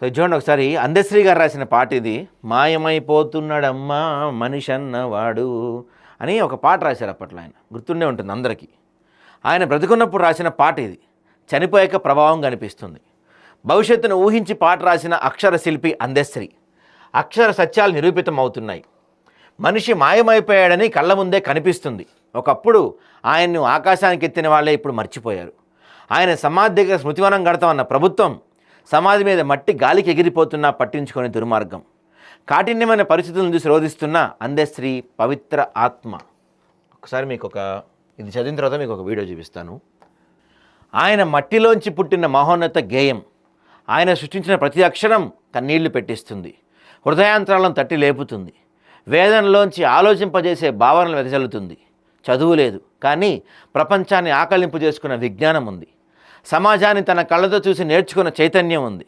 So చూడండి ఒకసారి అందశ్రీ గారు రాసిన పాట ఇది. మాయమైపోతున్నాడమ్మా మనిషి అన్నవాడు అని ఒక పాట రాశారు అప్పట్లో. ఆయన గుర్తుండే ఉంటుంది అందరికీ. ఆయన బ్రతికున్నప్పుడు రాసిన పాట ఇది. చనిపోయాక ప్రభావం కనిపిస్తుంది. భవిష్యత్తును ఊహించి పాట రాసిన అక్షర శిల్పి అందశ్రీ. అక్షర సత్యాలు నిరూపితం అవుతున్నాయి. మనిషి మాయమైపోయాడని కళ్ళ ముందే కనిపిస్తుంది. ఒకప్పుడు ఆయన్ను ఆకాశానికి ఎత్తిన వాళ్ళే ఇప్పుడు మర్చిపోయారు. ఆయన సమాధి దగ్గర స్మృతివనం కడతామన్న ప్రభుత్వం సమాధి మీద మట్టి గాలికి ఎగిరిపోతున్నా పట్టించుకొని దుర్మార్గం. కాఠిన్యమైన పరిస్థితులను చూసి రోధిస్తున్న అందశ్రీ పవిత్ర ఆత్మ. ఒకసారి మీకు ఇది చదివిన తర్వాత మీకు ఒక వీడియో చూపిస్తాను. ఆయన మట్టిలోంచి పుట్టిన మహోన్నత గేయం. ఆయన సృష్టించిన ప్రతి అక్షరం కన్నీళ్లు పెట్టిస్తుంది, హృదయాంతరాలను తట్టి లేపుతుంది, వేదనలోంచి ఆలోచింపజేసే భావనలు వెదజల్లుతుంది. చదువు లేదు, కానీ ప్రపంచాన్ని ఆకలింపు చేసుకున్న విజ్ఞానం ఉంది. సమాజాన్ని తన కళ్ళతో చూసి నేర్చుకున్న చైతన్యం ఉంది.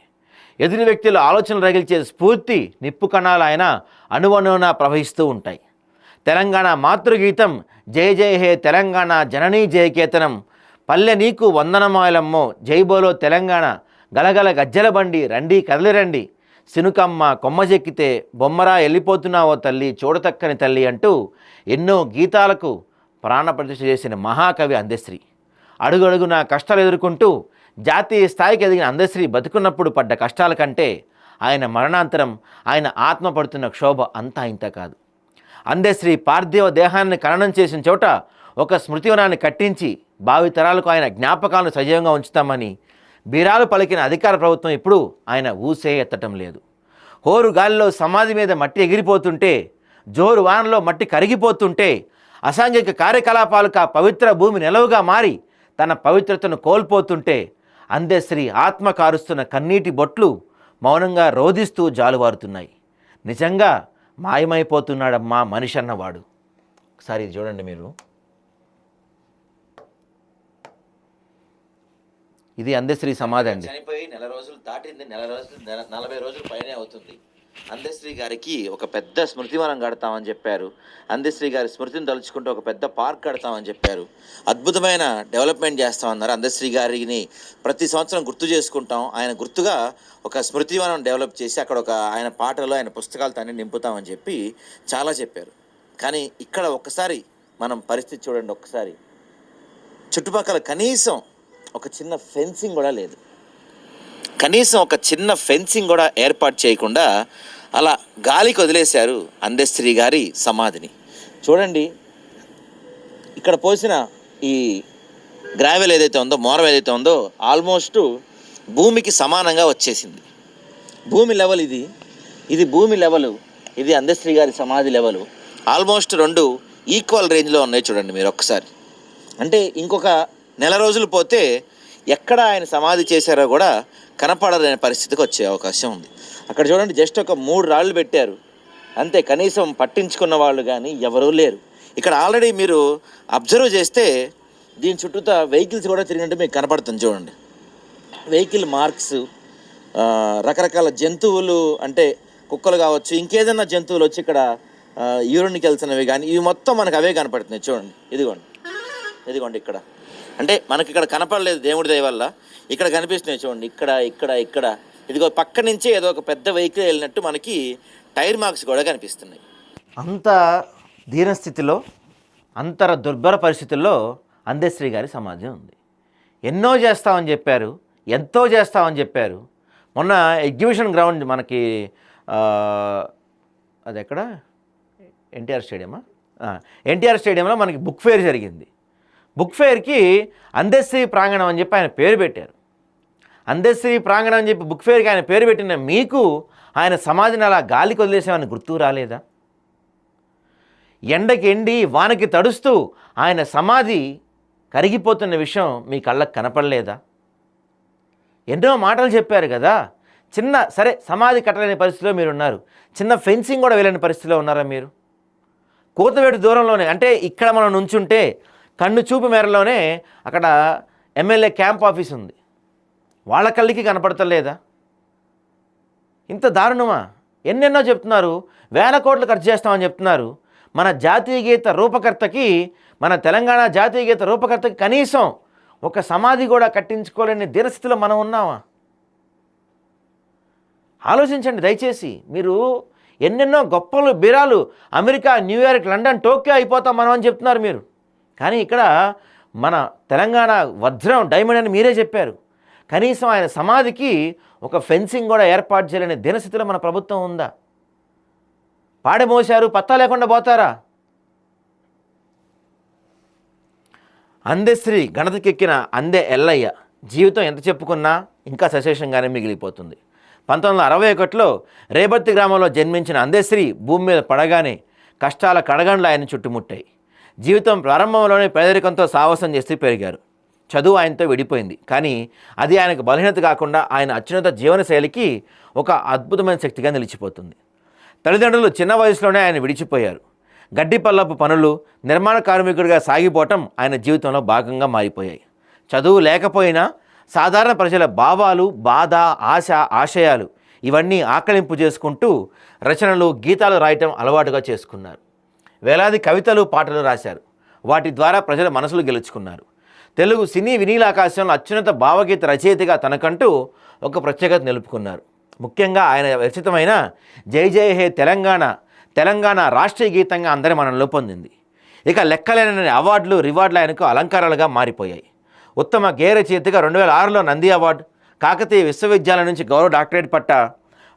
ఎదుటి వ్యక్తుల ఆలోచనలు రగిల్చే స్ఫూర్తి నిప్పు కణాలు ఆయన అణువణువున ప్రవహిస్తూ ఉంటాయి. తెలంగాణ మాతృగీతం జయ జయ హే తెలంగాణ జననీ జయకేతనం, పల్లె నీకు వందనమాయలమ్మో జైబోలో తెలంగాణ, గలగల గజ్జల బండి రండి కదలిరండి, సినుకమ్మ కొమ్మజెక్కితే బొమ్మరా వెళ్ళిపోతున్నావో తల్లి చూడతక్కని తల్లి అంటూ ఎన్నో గీతాలకు ప్రాణప్రతిష్ఠ చేసిన మహాకవి అందశ్రీ. అడుగడుగునా కష్టాలు ఎదుర్కొంటూ జాతీయ స్థాయికి ఎదిగిన అందశ్రీ బతుకున్నప్పుడు పడ్డ కష్టాల కంటే ఆయన మరణాంతరం ఆయన ఆత్మ పడుతున్న క్షోభ అంతా ఇంత కాదు. అందశ్రీ పార్థివ దేహాన్ని ఖననం చేసిన చోట ఒక స్మృతివనాన్ని కట్టించి భావితరాలకు ఆయన జ్ఞాపకాలను సజీవంగా ఉంచుతామని బీరాలు పలికిన అధికార ప్రభుత్వం ఇప్పుడు ఆయన ఊసే ఎత్తటం లేదు. హోరు గాలిలో సమాధి మీద మట్టి ఎగిరిపోతుంటే, జోరు వానలో మట్టి కరిగిపోతుంటే, అసాంఘిక కార్యకలాపాలకు ఆ పవిత్ర భూమి నిలవుగా మారి తన పవిత్రతను కోల్పోతుంటే అందశ్రీ ఆత్మ కారుస్తున్న కన్నీటి బొట్లు మౌనంగా రోధిస్తూ జాలువారుతున్నాయి. నిజంగా మాయమైపోతున్నాడమ్మా మనిషి అన్నవాడు. ఒకసారి ఇది చూడండి మీరు. ఇది అందశ్రీ సమాధి అండి. చనిపోయి నెల రోజులు దాటింది. 40 రోజులు పైనే అవుతుంది. అందశ్రీ గారికి ఒక పెద్ద స్మృతివనం కడతామని చెప్పారు. అందశ్రీ గారి స్మృతిని తలుచుకుంటూ ఒక పెద్ద పార్క్ కడతామని చెప్పారు. అద్భుతమైన డెవలప్మెంట్ చేస్తామన్నారు. అందశ్రీ గారిని ప్రతి సంవత్సరం గుర్తు చేసుకుంటాం. ఆయన గుర్తుగా ఒక స్మృతివనం డెవలప్ చేసి అక్కడ ఆయన పాటలు ఆయన పుస్తకాలతో అన్ని నింపుతామని చెప్పి చాలా చెప్పారు. కానీ ఇక్కడ ఒక్కసారి మనం పరిస్థితి చూడండి. ఒక్కసారి చుట్టుపక్కల కనీసం ఒక చిన్న ఫెన్సింగ్ కూడా లేదు. కనీసం ఒక చిన్న ఫెన్సింగ్ కూడా ఏర్పాటు చేయకుండా అలా గాలికి వదిలేశారు అందశ్రీ గారి సమాధిని. చూడండి, ఇక్కడ పోసిన ఈ గ్రావెల్ ఏదైతే ఉందో, మోరం ఏదైతే ఉందో ఆల్మోస్ట్ భూమికి సమానంగా వచ్చేసింది. భూమి లెవెల్ ఇది భూమి లెవెలు, ఇది అందశ్రీ గారి సమాధి లెవెలు. ఆల్మోస్ట్ రెండు ఈక్వల్ రేంజ్లో ఉన్నాయి. చూడండి మీరు ఒక్కసారి. అంటే ఇంకొక నెల రోజులు పోతే ఎక్కడ ఆయన సమాధి చేశారో కూడా కనపడలేని పరిస్థితికి వచ్చే అవకాశం ఉంది. అక్కడ చూడండి, జస్ట్ ఒక 3 రాళ్ళు పెట్టారు అంతే. కనీసం పట్టించుకున్న వాళ్ళు కానీ ఎవరూ లేరు. ఇక్కడ ఆల్రెడీ మీరు అబ్జర్వ్ చేస్తే దీని చుట్టూతా వెహికల్స్ కూడా తిరిగినట్టు మీకు కనపడుతుంది. చూడండి, వెహికల్ మార్క్స్, రకరకాల జంతువులు అంటే కుక్కలు కావచ్చు, ఇంకేదైనా జంతువులు వచ్చి ఇక్కడ యూరిన్కి వెళ్తున్నవి కానీ ఇవి మొత్తం మనకు అవే కనపడుతున్నాయి. చూడండి, ఇదిగోండి ఇక్కడ. అంటే మనకి ఇక్కడ కనపడలేదు దేవుడి దయ వల్ల, ఇక్కడ కనిపిస్తున్నాయి. చూడండి, ఇక్కడ ఇదిగో పక్క నుంచే ఏదో ఒక పెద్ద వెహికల్ వెళ్ళినట్టు మనకి టైర్ మార్క్స్ కూడా కనిపిస్తున్నాయి. అంత దీనస్థితిలో, అంతర దుర్భర పరిస్థితుల్లో అందశ్రీ గారి సమాజం ఉంది. ఎన్నో చేస్తామని చెప్పారు, ఎంతో చేస్తామని చెప్పారు. మొన్న ఎగ్జిబిషన్ గ్రౌండ్ మనకి అది ఎక్కడ ఎన్టీఆర్ స్టేడియంలో మనకి బుక్ ఫేర్ జరిగింది. బుక్ ఫేర్కి అందశ్రీ ప్రాంగణం అని చెప్పి ఆయన పేరు పెట్టారు. అందశ్రీ ప్రాంగణం అని చెప్పి బుక్ ఫేర్కి ఆయన పేరు పెట్టిన మీకు ఆయన సమాధిని అలా గాలికి వదిలేసామని గుర్తు రాలేదా? ఎండకి ఎండి వానకి తడుస్తూ ఆయన సమాధి కరిగిపోతున్న విషయం మీ కళ్ళకు కనపడలేదా? ఎన్నో మాటలు చెప్పారు కదా. సరే సమాధి కట్టలేని పరిస్థితిలో మీరు ఉన్నారు. చిన్న ఫెన్సింగ్ కూడా వెళ్ళని పరిస్థితిలో ఉన్నారా మీరు? కూతవేటు దూరంలోనే, అంటే ఇక్కడ మనం నుంచుంటే కన్ను చూపు మేరలోనే అక్కడ ఎమ్మెల్యే క్యాంప్ ఆఫీస్ ఉంది. వాళ్ళ కళ్ళకి కనపడతలేదా? ఇంత దారుణమా? ఎన్నెన్నో చెప్తున్నారు, 1000 కోట్లు ఖర్చు చేస్తామని చెప్తున్నారు. మన జాతీయ గీత రూపకర్తకి, మన తెలంగాణ జాతీయ గీత రూపకర్తకి కనీసం ఒక సమాధి కూడా కట్టించుకోలేని దీనస్థితిలో మనం ఉన్నామా? ఆలోచించండి దయచేసి. మీరు ఎన్నెన్నో గొప్పలు బీరాలు అమెరికా, న్యూయార్క్, లండన్, టోక్యో అయిపోతాం మనం అని చెప్తున్నారు మీరు. కానీ ఇక్కడ మన తెలంగాణ వజ్రం, డైమండ్ అని మీరే చెప్పారు. కనీసం ఆయన సమాధికి ఒక ఫెన్సింగ్ కూడా ఏర్పాటు చేయలేని దినస్థితిలో మన ప్రభుత్వం ఉందా? పాడెమోశారు, పత్తా లేకుండా పోతారా? అందెశ్రీ గణతకెక్కిన అందే ఎల్లయ్య జీవితం ఎంత చెప్పుకున్నా ఇంకా సశేషంగానే మిగిలిపోతుంది. 1961లో రేబర్తి గ్రామంలో జన్మించిన అందెశ్రీ భూమి మీద పడగానే కష్టాల కడగండ్లు ఆయన చుట్టుముట్టాయి. జీవితం ప్రారంభంలోనే పేదరికంతో సావాసం చేస్తూ పెరిగారు. చదువు ఆయనతో విడిపోయింది, కానీ అది ఆయనకు బలహీనత కాకుండా ఆయన అత్యున్నత జీవనశైలికి ఒక అద్భుతమైన శక్తిగా నిలిచిపోతుంది. తల్లిదండ్రులు చిన్న వయసులోనే ఆయన విడిచిపోయారు. గడ్డి పల్లపు పనులు, నిర్మాణ కార్మికుడిగా సాగిపోవటం ఆయన జీవితంలో భాగంగా మారిపోయాయి. చదువు లేకపోయినా సాధారణ ప్రజల భావాలు, బాధ, ఆశ, ఆశయాలు ఇవన్నీ ఆకలింపు చేసుకుంటూ రచనలు, గీతాలు రాయటం అలవాటుగా చేసుకున్నారు. వేలాది కవితలు, పాటలు రాశారు. వాటి ద్వారా ప్రజల మనసులు గెలుచుకున్నారు. తెలుగు సినీ వినీలాకాశంలో అత్యున్నత భావగీత రచయితగా తనకంటూ ఒక ప్రత్యేకత నిలుపుకున్నారు. ముఖ్యంగా ఆయన రచితమైన జై జై హే తెలంగాణ, తెలంగాణ రాష్ట్రీయ గీతంగా అందరి మనలో పొందింది. ఇక లెక్కలేనని అవార్డులు, రివార్డులు ఆయనకు అలంకారాలుగా మారిపోయాయి. ఉత్తమ గేయ రచయితగా 2006లో నంది అవార్డు, కాకతీయ విశ్వవిద్యాలయం నుంచి గౌరవ డాక్టరేట్ పట్టా,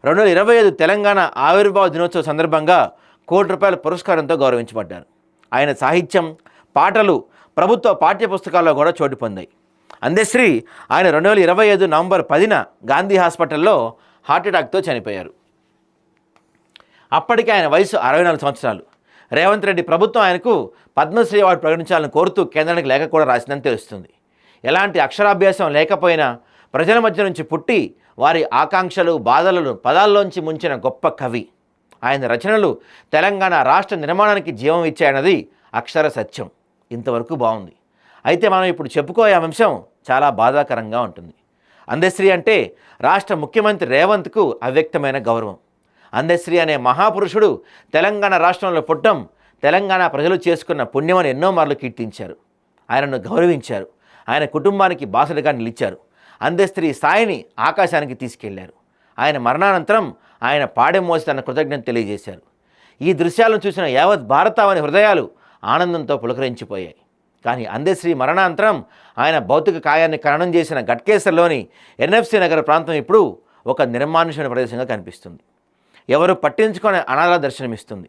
2025 తెలంగాణ ఆవిర్భావ దినోత్సవ సందర్భంగా ₹1 కోటి పురస్కారంతో గౌరవించబడ్డారు. ఆయన సాహిత్యం, పాటలు ప్రభుత్వ పాఠ్యపుస్తకాల్లో కూడా చోటు పొందాయి. అందెశ్రీ ఆయన 2025 నవంబర్ 10న గాంధీ హాస్పిటల్లో హార్ట్అటాక్తో చనిపోయారు. అప్పటికే ఆయన వయసు 64 సంవత్సరాలు. రేవంత్ రెడ్డి ప్రభుత్వం ఆయనకు పద్మశ్రీ అవార్డు ప్రకటించాలని కోరుతూ కేంద్రానికి లేఖ కూడా రాసిందని తెలుస్తుంది. ఎలాంటి అక్షరాభ్యాసం లేకపోయినా ప్రజల మధ్య నుంచి పుట్టి వారి ఆకాంక్షలు, బాధలను పదాల్లోంచి ముంచిన గొప్ప కవి. ఆయన రచనలు తెలంగాణ రాష్ట్ర నిర్మాణానికి జీవం ఇచ్చాయన్నది అక్షర సత్యం. ఇంతవరకు బాగుంది. అయితే మనం ఇప్పుడు చెప్పుకోయే అంశం చాలా బాధాకరంగా ఉంటుంది. అందెశ్రీ అంటే రాష్ట్ర ముఖ్యమంత్రి రేవంత్కు అవ్యక్తమైన గౌరవం. అందెశ్రీ అనే మహాపురుషుడు తెలంగాణ రాష్ట్రంలో పుట్టం తెలంగాణ ప్రజలు చేసుకున్న పుణ్యమని ఎన్నో మార్లు కీర్తించారు. ఆయనను గౌరవించారు. ఆయన కుటుంబానికి బాసటగా నిలిచారు. అందెశ్రీ స్థాయిని ఆకాశానికి తీసుకెళ్లారు. ఆయన మరణానంతరం ఆయన పాడెమోసి తన కృతజ్ఞత తెలియజేశారు. ఈ దృశ్యాలను చూసిన యావత్ భారతావని హృదయాలు ఆనందంతో పులకరించిపోయాయి. కానీ అందెశ్రీ మరణానంతరం ఆయన భౌతిక కాయాన్ని ఖననం చేసిన ఘట్కేసర్లోని ఎన్ఎఫ్సి నగర ప్రాంతం ఇప్పుడు ఒక నిర్మానుష్యమైన ప్రదేశంగా కనిపిస్తుంది. ఎవరు పట్టించుకొని అనాథ దర్శనమిస్తుంది.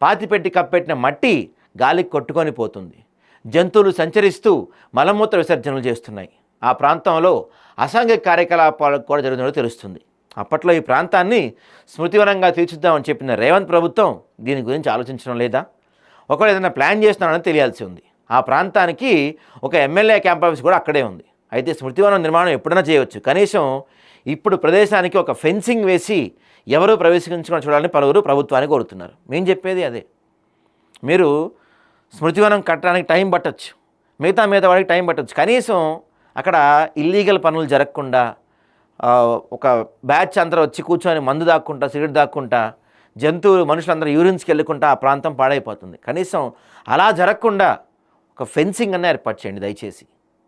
పాతిపెట్టి కప్పెట్టిన మట్టి గాలికి కొట్టుకొని పోతుంది. జంతువులు సంచరిస్తూ మలమూత్ర విసర్జనలు చేస్తున్నాయి. ఆ ప్రాంతంలో అసాంఘిక కార్యకలాపాలు కూడా జరుగుతుందో తెలుస్తుంది. అప్పట్లో ఈ ప్రాంతాన్ని స్మృతివనంగా తీర్చిద్దామని చెప్పిన రేవంత్ ప్రభుత్వం దీని గురించి ఆలోచించడం లేదా? ఒకవేళ ఏదైనా ప్లాన్ చేస్తున్నారని తెలియాల్సి ఉంది. ఆ ప్రాంతానికి ఒక ఎమ్మెల్యే క్యాంప్ ఆఫీస్ కూడా అక్కడే ఉంది. అయితే స్మృతివనం నిర్మాణం ఎప్పుడైనా చేయవచ్చు. కనీసం ఇప్పుడు ప్రదేశానికి ఒక ఫెన్సింగ్ వేసి ఎవరూ ప్రవేశించుకొని చూడాలని పలువురు ప్రభుత్వాన్ని కోరుతున్నారు. మేము చెప్పేది అదే. మీరు స్మృతివనం కట్టడానికి టైం పట్టచ్చు, మిగతా వాడికి టైం పట్టచ్చు. కనీసం అక్కడ ఇల్లీగల్ పనులు జరగకుండా ఒక బ్యాచ్ అందరూ వచ్చి కూర్చొని మందు దాక్కుంటా, సిగరెట్ దాక్కుంటా, జంతువులు మనుషులందరూ యూరిన్స్కి వెళ్ళకుండా ఆ ప్రాంతం పాడైపోతుంది. కనీసం అలా జరగకుండా ఒక ఫెన్సింగ్ అన్న ఏర్పాటు చేయండి దయచేసి.